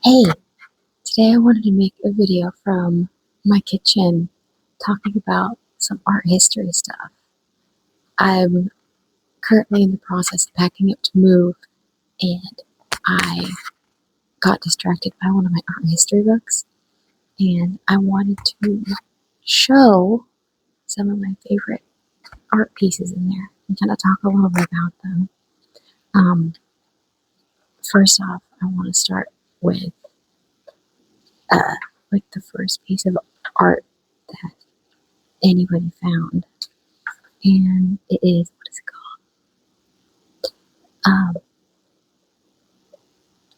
Hey, today I wanted to make a video from my kitchen talking about some art history stuff. I'm currently in the process of packing up to move, and I got distracted by one of my art history books, and I wanted to show some of my favorite art pieces in there and kind of talk a little bit about them. Um, First off, I want to start with uh, like the first piece of art that anybody found. And it is, what is it called?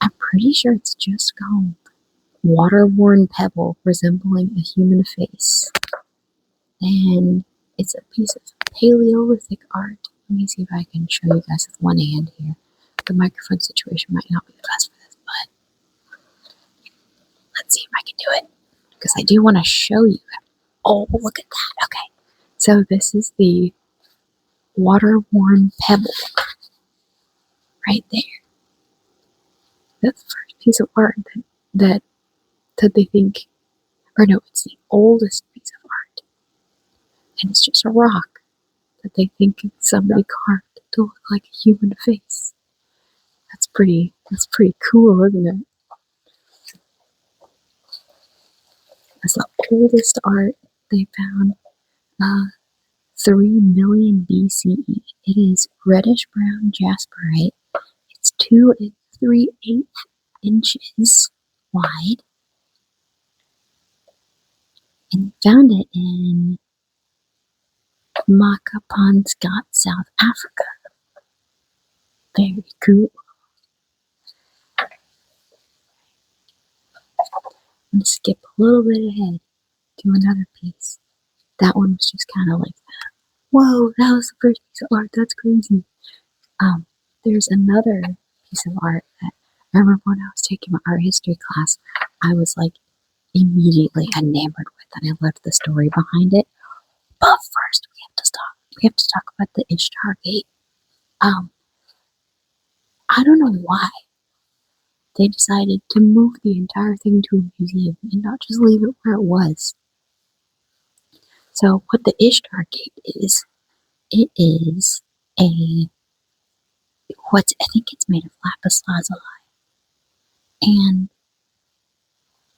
I'm pretty sure it's just called Water-Worn Pebble Resembling a Human Face. And it's a piece of Paleolithic art. Let me see if I can show you guys with one hand here. The microphone situation might not be the best for this, but let's see if I can do it. Because I do want to show you. Oh, look at that. Okay. So this is the water-worn pebble right there. That's the first piece of art that they think, or no, it's the oldest piece of art. And it's just a rock that they think somebody carved to look like a human face. That's pretty cool, isn't it? That's the oldest art they found. 3 million BCE. It is reddish brown jasperite. It's 2 3/8 inches wide. And found it in Makapansgat, South Africa. Very cool. I'm going to skip a little bit ahead to another piece. That one was just kind of like that. Whoa, that was the first piece of art. That's crazy. There's another piece of art that I remember when I was taking my art history class, I was like immediately enamored with, and I loved the story behind it. But first, we have to stop. We have to talk about the Ishtar Gate. I don't know why they decided to move the entire thing to a museum and not just leave it where it was. So, what the Ishtar Gate is, it is a I think it's made of lapis lazuli, and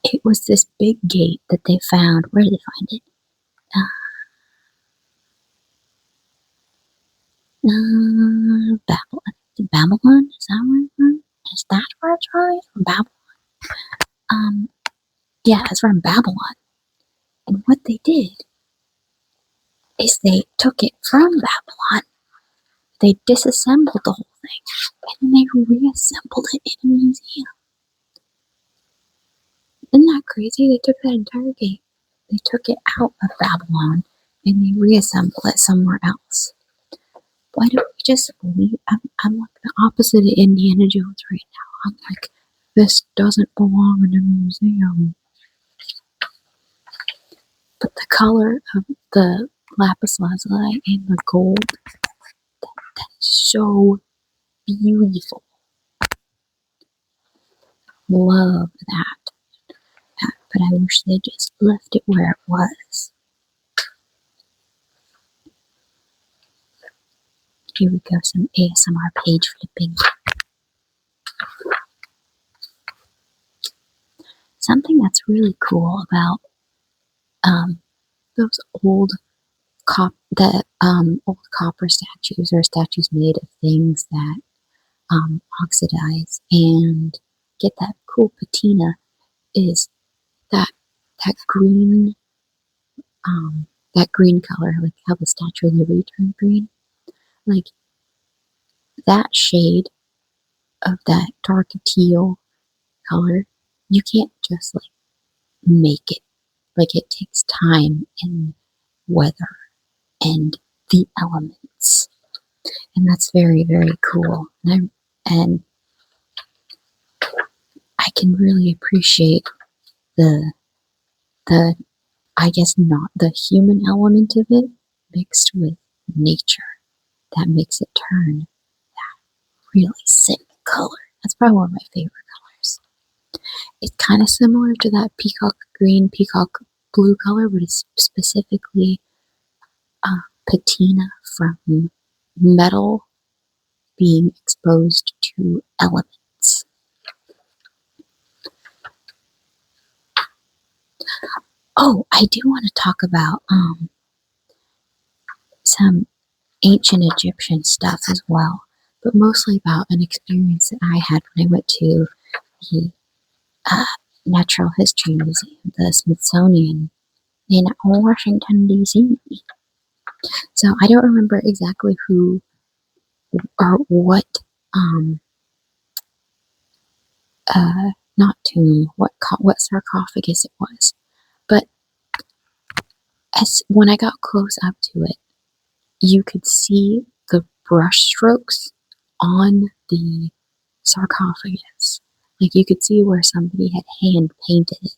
it was this big gate that they found. Where did they find it? Babylon. Babylon? Is that where it's from? Is that where it's from? From Babylon. Yeah, it's from Babylon. And what they did is they took it from Babylon. They disassembled the whole thing, and they reassembled it in a museum. Isn't that crazy? They took that entire gate, they took it out of Babylon, and they reassembled it somewhere else. Why don't we just leave? I'm like the opposite of Indiana Jones right now. I'm like, this doesn't belong in a museum. But the color of the lapis lazuli and the gold, that is so beautiful. Love that. But I wish they just left it where it was. Here we go, some ASMR page flipping. Something that's really cool about those old old copper statues, or statues made of things that oxidize and get that cool patina, is that that green that green color, like how the Statue of Liberty turned green, like that shade of that dark teal color. You can't just like make it. Like, it takes time and weather and the elements, and that's very, very cool. And I can really appreciate the the I guess not the human element of it mixed with nature that makes it turn that really sick color. That's probably one of my favorite colors. It's kind of similar to that peacock green, peacock blue color, but it's specifically patina from metal being exposed to elements. Oh, I do want to talk about some ancient Egyptian stuff as well, but mostly about an experience that I had when I went to the Natural History Museum, the Smithsonian in Washington, D.C. So I don't remember exactly who or what, not tomb, what sarcophagus it was, but as when I got close up to it, you could see the brush strokes on the sarcophagus. Like you could see where somebody had hand painted it.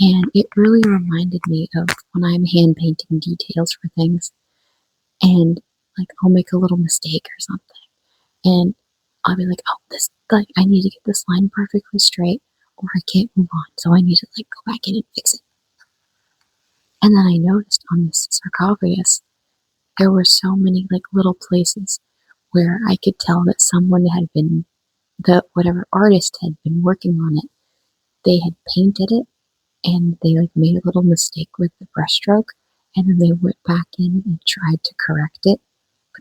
And it really reminded me of when I'm hand painting details for things and like I'll make a little mistake or something. And I'll be like, oh, this, like, I need to get this line perfectly straight or I can't move on. So I need to like go back in and fix it. And then I noticed on this sarcophagus, there were so many like little places where I could tell that someone had been, the whatever artist had been working on it, they had painted it and they like made a little mistake with the brushstroke and then they went back in and tried to correct it.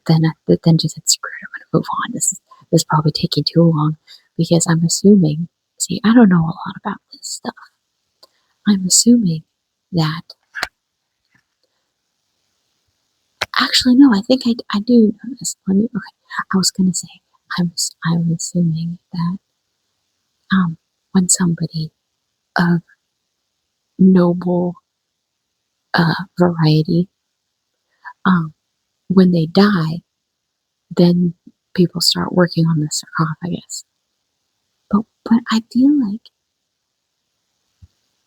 But then just said, screw it, I'm gonna move on. This is probably taking too long because I'm assuming, see, I don't know a lot about this stuff. I'm assuming that actually, no, I think I do know this. Okay. I was going to say, I'm assuming that when somebody of noble variety, um, when they die, then people start working on the sarcophagus. But I feel like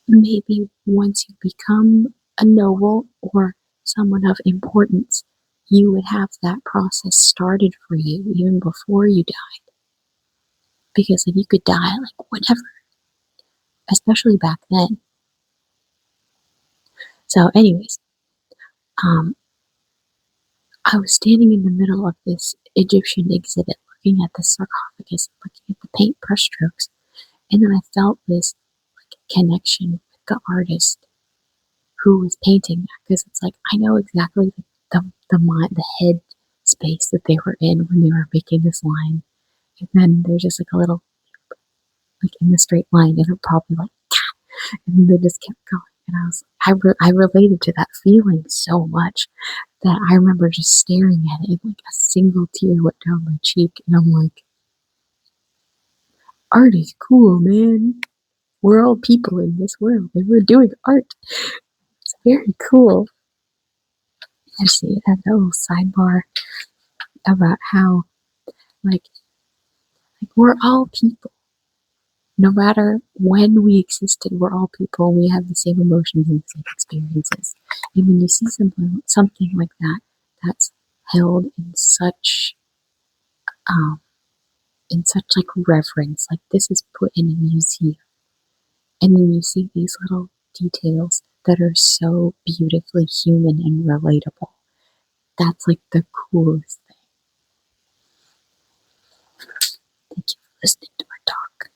maybe once you become a noble or someone of importance, you would have that process started for you even before you died. Because like you could die like whenever, especially back then. So, anyways, um, I was standing in the middle of this Egyptian exhibit, looking at the sarcophagus, looking at the paint brushstrokes, and then I felt this like connection with the artist who was painting that because it's like I know exactly the head space that they were in when they were making this line, and then there's just like a little like in the straight line, and it probably like and they just kept going. And I related to that feeling so much that I remember just staring at it and like a single tear went down my cheek. And I'm like, art is cool, man. We're all people in this world and we're doing art. It's very cool. I see it had that little sidebar about how like we're all people. No matter when we existed, we're all people. We have the same emotions and the same experiences. And when you see something like that, that's held um, in such like reverence, like this is put in a museum, and then you see these little details that are so beautifully human and relatable. That's like the coolest thing. Thank you for listening to my talk.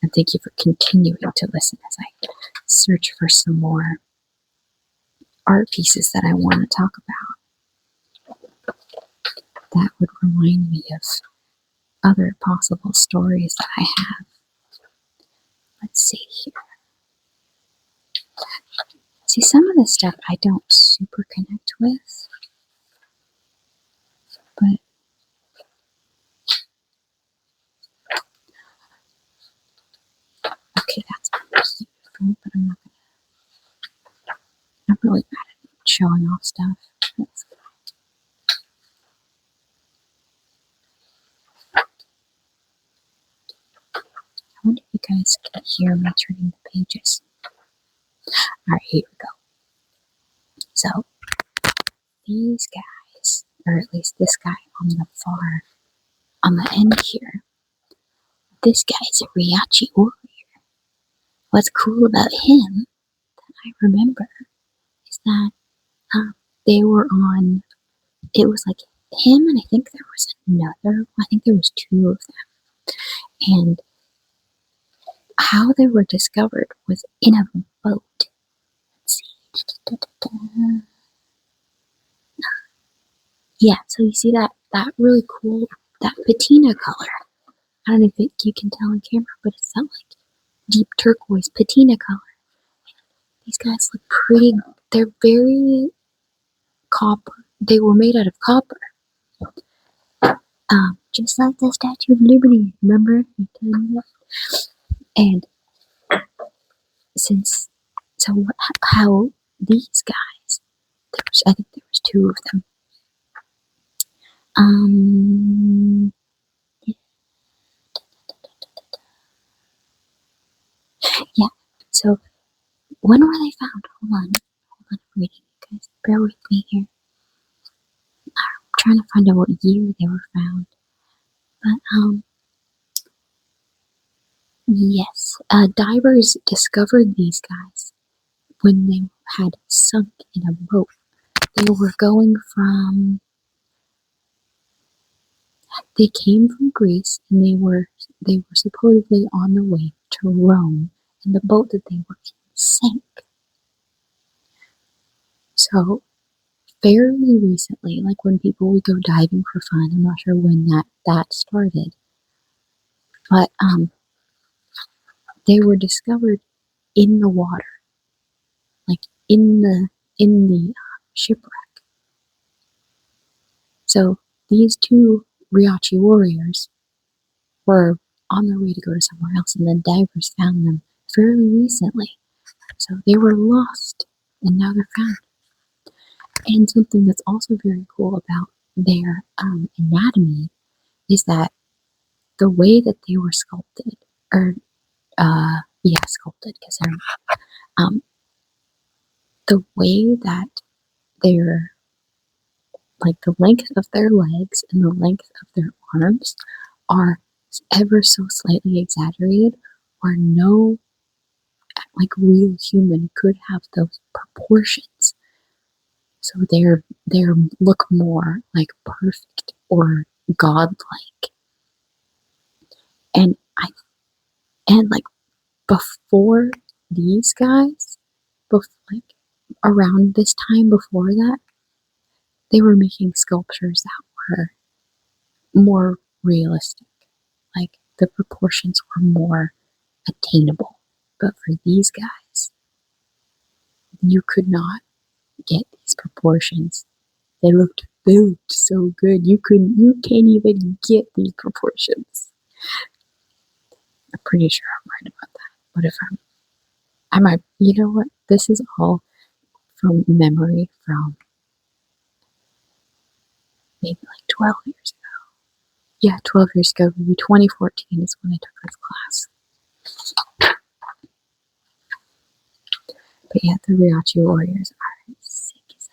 And thank you for continuing to listen as I search for some more art pieces that I want to talk about that would remind me of other possible stories that I have. Let's see here. See, some of this stuff I don't super connect with, but okay, that's beautiful, but I'm really bad at showing off stuff. I wonder if you guys can hear me turning the pages. Alright, here we go. So, these guys, or at least this guy on the end here, this guy is a Ryachi warrior. what's cool about him, I remember, is that they were on, it was like him and I think there was another, I think there was two of them. And how they were discovered was in a boat. Let's see. Yeah, so you see that really cool, that patina color. I don't know if you can tell on camera, but it's that like deep turquoise patina color. These guys look pretty, they're very copper. They were made out of copper. Just like the Statue of Liberty, remember? And since, so how these guys, I think there was two of them. Yeah, so when were they found? Hold on, I'm reading, guys. Bear with me here. I'm trying to find out what year they were found. But, yes, divers discovered these guys when they had sunk in a boat. They were going from, they came from Greece and they were supposedly on the way to Rome, and the boat that they were in sank. So, fairly recently, like when people would go diving for fun, I'm not sure when that started, but they were discovered in the water, like in the shipwreck. So these two Riachi warriors were on their way to go to somewhere else, and then divers found them fairly recently. So they were lost, and now they're found. And something that's also very cool about their anatomy is that the way that they were sculpted, or sculpted, because they're the way that they're, like, the length of their legs and the length of their arms are ever so slightly exaggerated, where no, like, real human could have those proportions. So they're look more like perfect or godlike. And like before these guys, like around this time before that, they were making sculptures that were more realistic. Like the proportions were more attainable. But for these guys, you could not get these proportions. They looked so good. You can't even get these proportions. I'm pretty sure I'm right about that. But if I might, you know what? This is all from memory from maybe like 12 years ago. Yeah, 12 years ago, maybe 2014 is when I took this class. But yeah, the Riachi warriors are sick as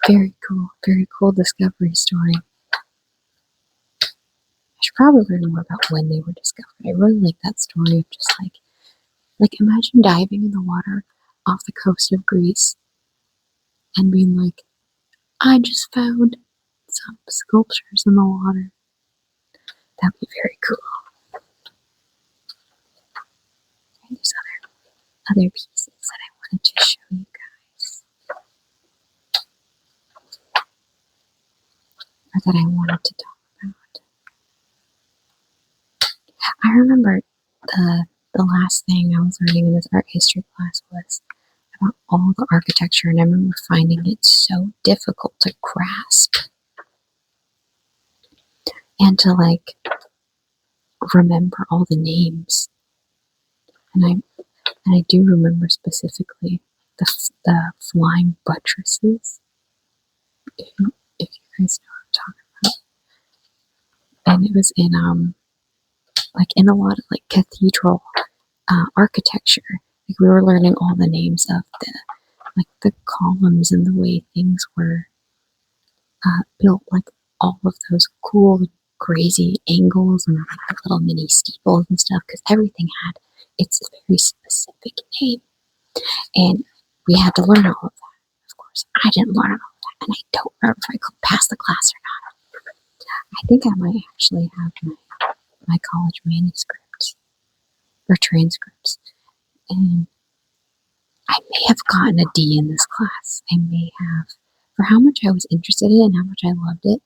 hell. Very cool discovery story. I should probably learn more about when they were discovered. I really like that story of just like imagine diving in the water off the coast of Greece and being like, I just found some sculptures in the water. That'd be very cool. And there's other pieces that I wanted to show you guys. Or that I wanted to talk about. I remember the last thing I was learning in this art history class was about all the architecture, and I remember finding it so difficult to grasp and to like remember all the names. And I do remember specifically the flying buttresses. If you guys know what I'm talking about. And it was in like in a lot of like cathedral architecture. Like we were learning all the names of the columns and the way things were built, like all of those cool crazy angles and like little mini steeples and stuff, because everything had It's a very specific name. And we had to learn all of that. Of course, I didn't learn all of that, and I don't remember if I could pass the class or not. I think I might actually have my college manuscripts or transcripts, and I may have gotten a D in this class. I may have. For how much I was interested in it and how much I loved it,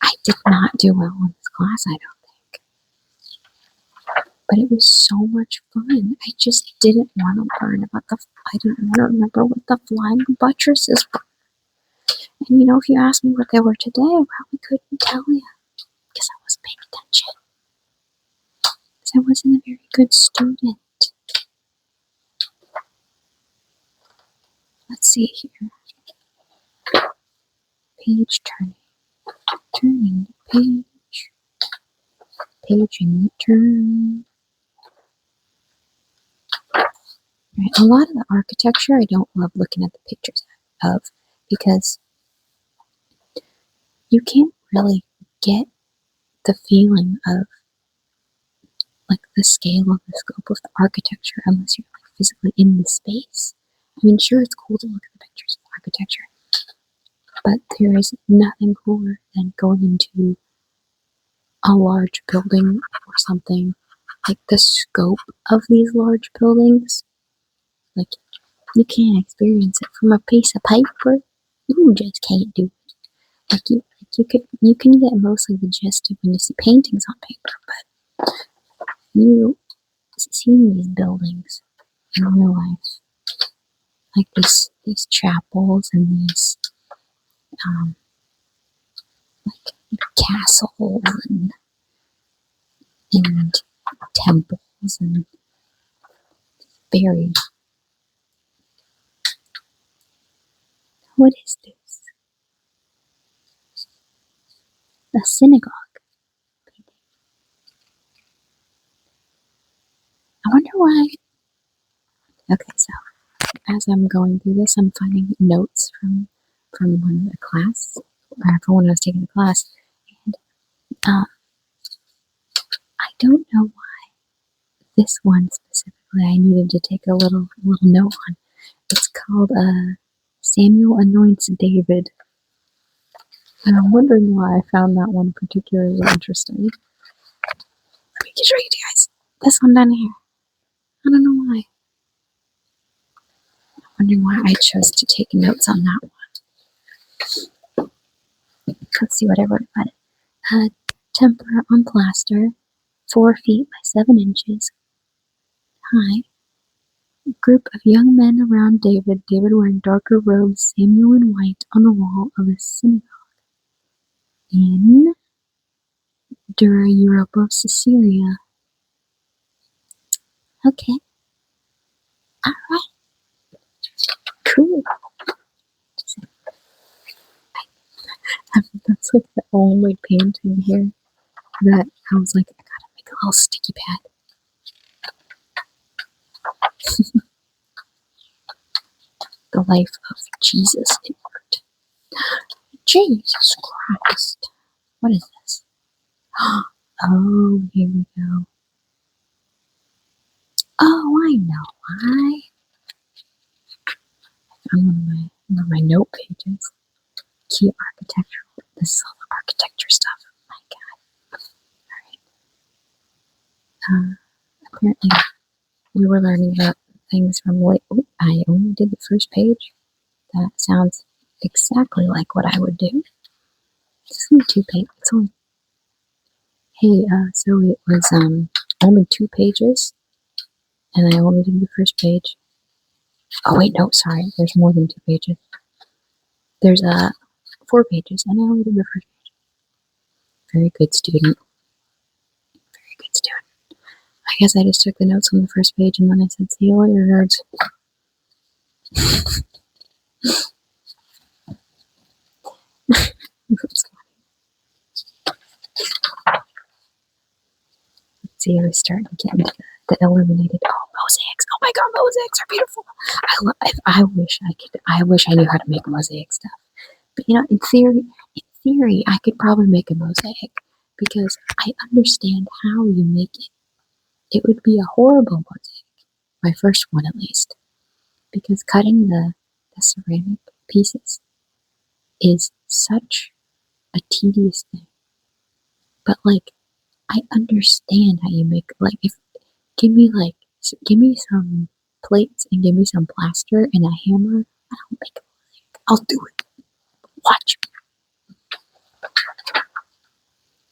I did not do well in this class, I don't think. But it was so much fun. I just didn't want to learn about I didn't want to remember what the flying buttresses were. And if you asked me what they were today, I probably couldn't tell you because I wasn't paying attention. Because I wasn't a very good student. Let's see here. Page turning. Turning the page. Paging the turn. Right. A lot of the architecture I don't love looking at the pictures of because you can't really get the feeling of like the scale of the scope of the architecture unless you're like physically in the space. I mean, sure, it's cool to look at the pictures of architecture, but there is nothing cooler than going into a large building or something. Like the scope of these large buildings, like you can't experience it from a piece of paper. You just can't do it. Like you can get mostly the gist of when you see paintings on paper, but you seeing these buildings in real life, like these chapels and these like castles and temples and very. What is this? A synagogue. I wonder why. Okay, so as I'm going through this, I'm finding notes from one of the class, or from when I was taking the class, and I don't know why this one specifically I needed to take a little note on. It's called Samuel Anoints David, and I'm wondering why I found that one particularly interesting. Let me show you guys this one down here. I don't know why. I'm wondering why I chose to take notes on that one. Let's see what I wrote about it. Temper on plaster, 4 feet by 7 inches high. A group of young men around David wearing darker robes, Samuel in white, on the wall of a synagogue in Dura Europa, Caesarea. Okay. Alright. Cool. That's like the only painting here that I was like, I gotta make a little sticky pad. The life of Jesus in art. Jesus Christ. What is this? Oh, here we go. Oh, I know why. On one of my note pages. Key architectural. This is all the architecture stuff. Oh my god. Alright. Apparently we were learning about things from I only did the first page. That sounds exactly like what I would do. It's only 2 pages. It's only. Hey, so it was only 2 pages, and I only did the first page. Oh wait, no, sorry. There's more than 2 pages. There's 4 pages, and I only did the first page. Very good student. Very good student. I guess I just took the notes on the first page, and then I said, "See you later, nerds." That's funny. Let's see, I was starting to get into the illuminated. Oh, mosaics! Oh my god, mosaics are beautiful. I wish I knew how to make mosaic stuff. But in theory, I could probably make a mosaic because I understand how you make it. it would be a horrible mosaic, my first one at least, because cutting the ceramic pieces is such a tedious thing. But like, I understand how you make, like, if give me some plates and give me some plaster and a hammer. I'll make it. I'll do it. Watch me.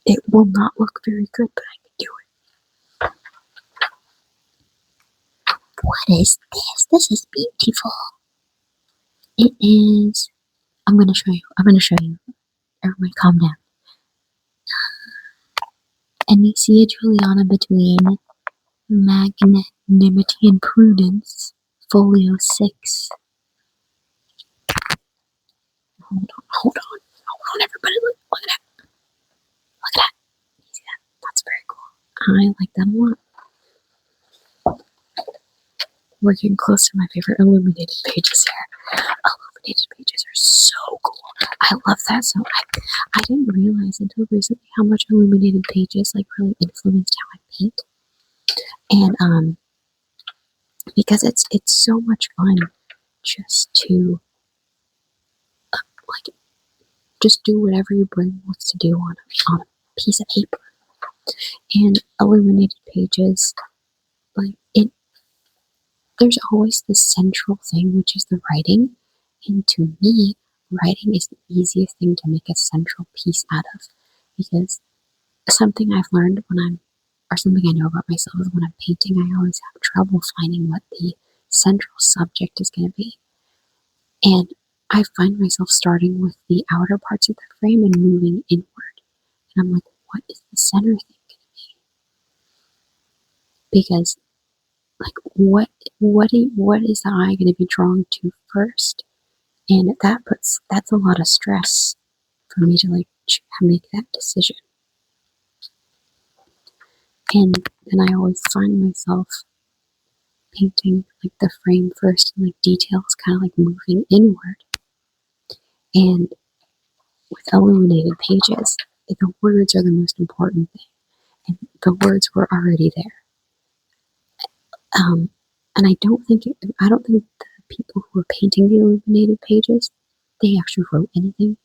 It will not look very good, but I can do it. What is this? This is beautiful. It is. I'm gonna show you. I'm gonna show you. Everybody, calm down. And you see a Juliana between magnanimity and prudence, folio 6. Hold on, everybody. Look at that. Look at that. You see that? That's very cool. I like that a lot. We're getting close to my favorite illuminated pages here. Illuminated pages are so cool. I love that. So I didn't realize until recently how much illuminated pages like really influenced how I paint. And because it's so much fun just to like just do whatever your brain wants to do on a piece of paper. And illuminated pages, like it, there's always this central thing, which is the writing. And to me, writing is the easiest thing to make a central piece out of, because something I've learned or something I know about myself is when I'm painting, I always have trouble finding what the central subject is going to be. And I find myself starting with the outer parts of the frame and moving inward. And I'm like, what is the center thing going to be? Because, like, what is the eye going to be drawn to first? And that's a lot of stress for me to like make that decision. And then I always find myself painting like the frame first and like details kind of like moving inward. And with illuminated pages, the words are the most important thing. And the words were already there. And I don't think the people who were painting the illuminated pages, they actually wrote anything.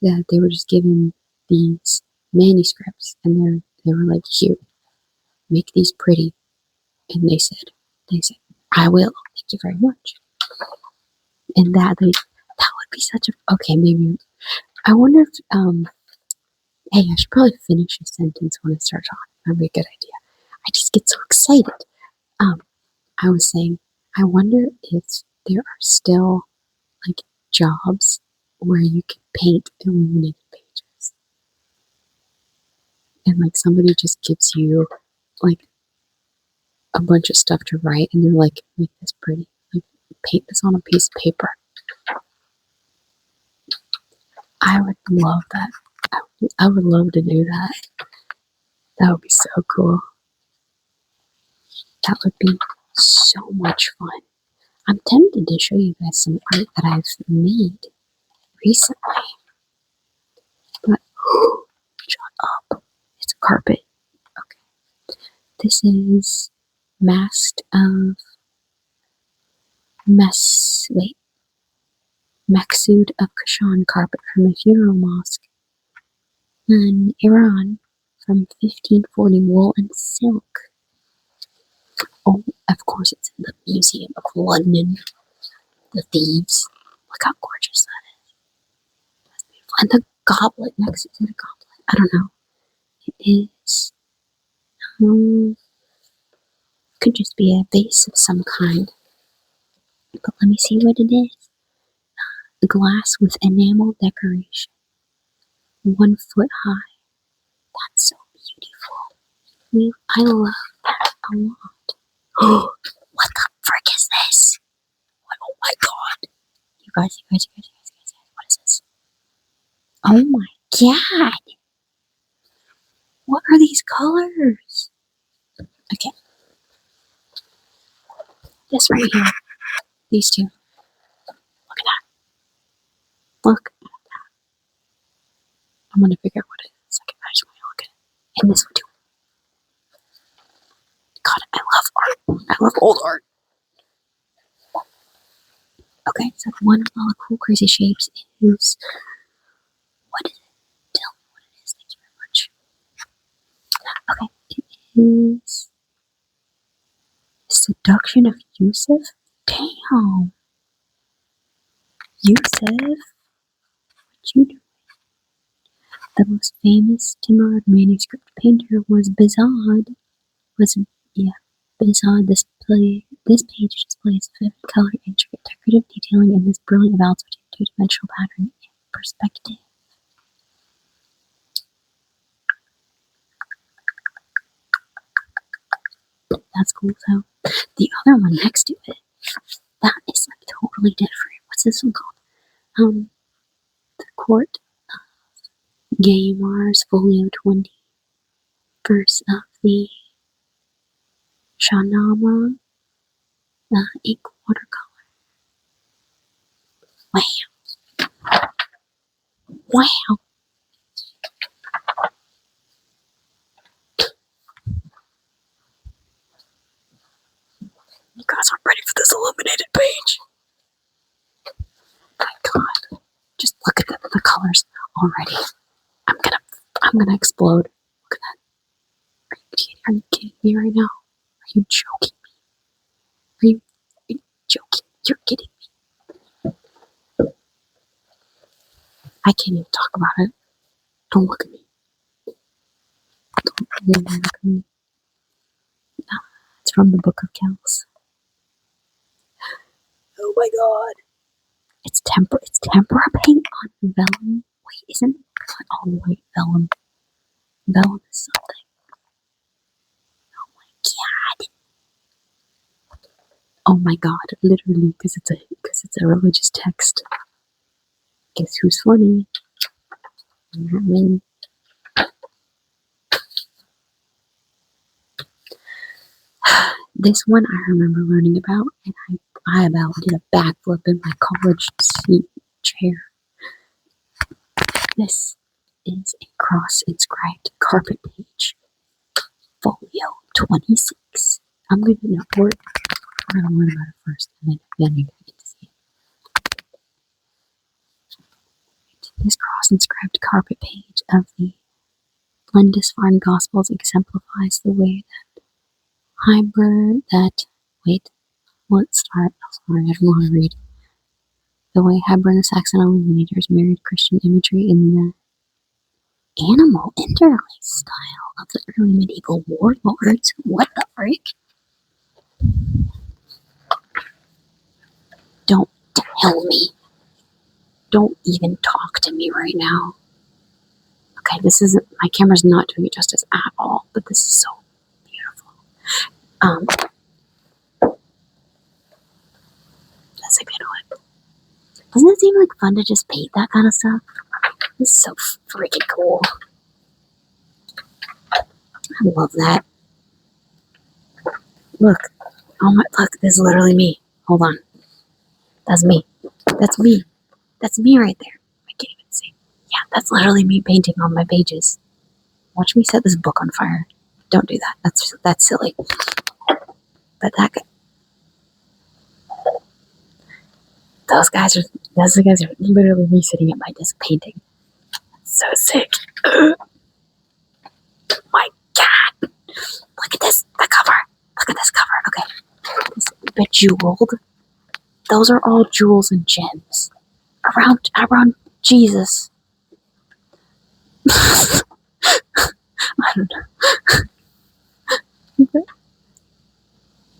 That they were just given these manuscripts, and they were like, here, make these pretty. And they said, I will. Thank you very much. And that would be such a, okay, maybe, I wonder if, hey, I should probably finish a sentence when I start talking. That'd be a good idea. I just get so excited. I was saying, I wonder if there are still, like, jobs where you can paint illuminated pages. And, like, somebody just gives you, like, a bunch of stuff to write, and they're like, make this pretty. Like, paint this on a piece of paper. I would love that. I would love to do that. That would be so cool. That would be so much fun. I'm tempted to show you guys some art that I've made recently. But, shut up. It's a carpet. Okay. This is Masked of Maksud of Kashan carpet from a funeral mosque in Iran from 1540, wool and silk. Oh, of course, it's in the Museum of London. The thieves. Look how gorgeous that is. That's beautiful. And the goblet next to the goblet. I don't know. It is. Could just be a vase of some kind. But let me see what it is. A glass with enamel decoration. 1 foot high. That's so beautiful. I love that a lot. Oh, what the frick is this? Oh my god. You guys, what is this? Oh my god. What are these colors? Okay. This right here. These two. Look at that. Look at that. I'm gonna figure out what it is. I just want to look at it. And this one too. God, I love old art. Okay, so one of all the cool, crazy shapes is. What is it? Tell me what it is. Thank you very much. Okay, it is. Seduction of Yusuf? Damn. Yusuf? What you do? The most famous Timurid manuscript painter was Behzad. Behzad. This page displays vivid color, intricate decorative detailing, and this brilliant balance between two-dimensional pattern and perspective. That's cool. So the other one next to it, that is like totally different. What's this one called? The Court of Gaimars, Folio 20, verse of the Shahnameh, ink watercolor. Wow. Wow. You guys aren't ready for this illuminated page. My God. Just look at the colors already. I'm gonna explode. Look at that. Are you kidding me right now? Are you joking me? Are you joking? You're kidding me. I can't even talk about it. Don't look at me. Don't even look at me. It's from the Book of Kells. Oh my God. It's tempera paint on vellum. Wait, isn't it? Oh wait, vellum. Vellum is something. Oh my God. Oh my God, literally, because it's a religious text. Guess who's funny? Not me. This one I remember learning about, and I about did a backflip in my college seat chair. This is a cross-inscribed carpet page, folio 26. I'm gonna learn about it first, and then you get to see it. This cross-inscribed carpet page of the Lindisfarne Gospels exemplifies the way let's start. Sorry, I don't want to read. The way Hybern the Saxon illuminators married Christian imagery in the animal interlace style of the early medieval warlords. What the frick? Don't tell me. Don't even talk to me right now. Okay, my camera's not doing it justice at all, but this is so beautiful. That's like, doesn't it seem like fun to just paint that kind of stuff? This is so freaking cool. I love that. Look. Look, this is literally me. Hold on. That's me. That's me. That's me right there. I can't even see. Yeah, that's literally me painting on my pages. Watch me set this book on fire. Don't do that. That's silly. But those guys are literally me sitting at my desk painting. That's so sick. My God. Look at this. The cover. Look at this cover. Okay. This bejeweled. Those are all jewels and gems. Around Jesus. I don't know.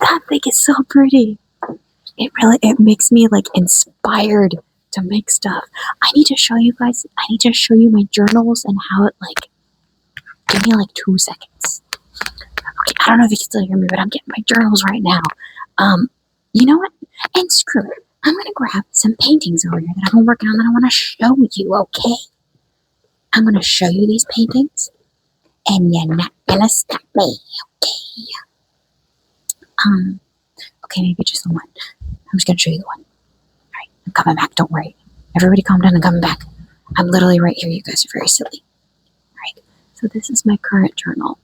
That thing is so pretty. It makes me like inspired to make stuff. I need to show you my journals and how it like. Give me like 2 seconds. Okay, I don't know if you can still hear me, but I'm getting my journals right now. You know what? And screw it. I'm gonna grab some paintings over here that I've been working on that I want to show you, okay? I'm gonna show you these paintings, and you're not gonna stop me, okay? Okay, maybe just the one. I'm just gonna show you the one. Alright, I'm coming back, don't worry. Everybody calm down, I'm coming back. I'm literally right here, you guys are very silly. Alright, so this is my current journal.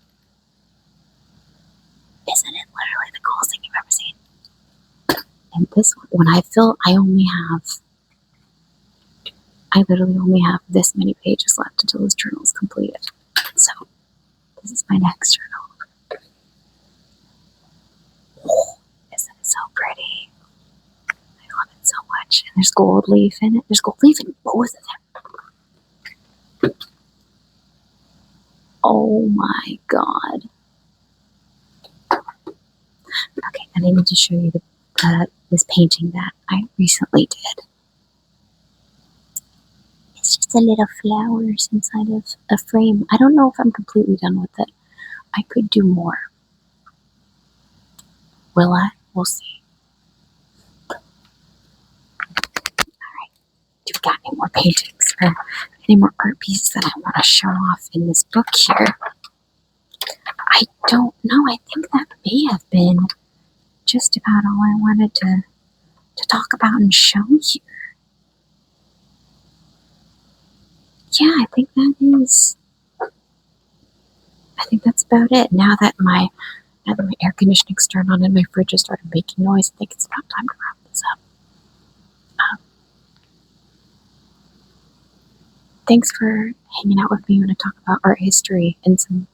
Isn't it literally the coolest And this one, when I fill, I literally only have this many pages left until this journal is completed. So this is my next journal. Oh, isn't it so pretty? I love it so much. And there's gold leaf in it. There's gold leaf in both of them. Oh my god. Okay, and I need to show you this painting that I recently did. It's just a little flowers inside of a frame. I don't know if I'm completely done with it. I could do more. Will I? We'll see. Alright. Do you got any more paintings or any more art pieces that I want to show off in this book here? I don't know. I think that may have been just about all I wanted to talk about and show you. Yeah, I think that's about it. Now that my air conditioning's turned on and my fridge has started making noise, I think it's about time to wrap this up. Thanks for hanging out with me when I talk about art history and some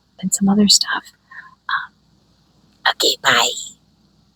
other stuff. Okay, bye.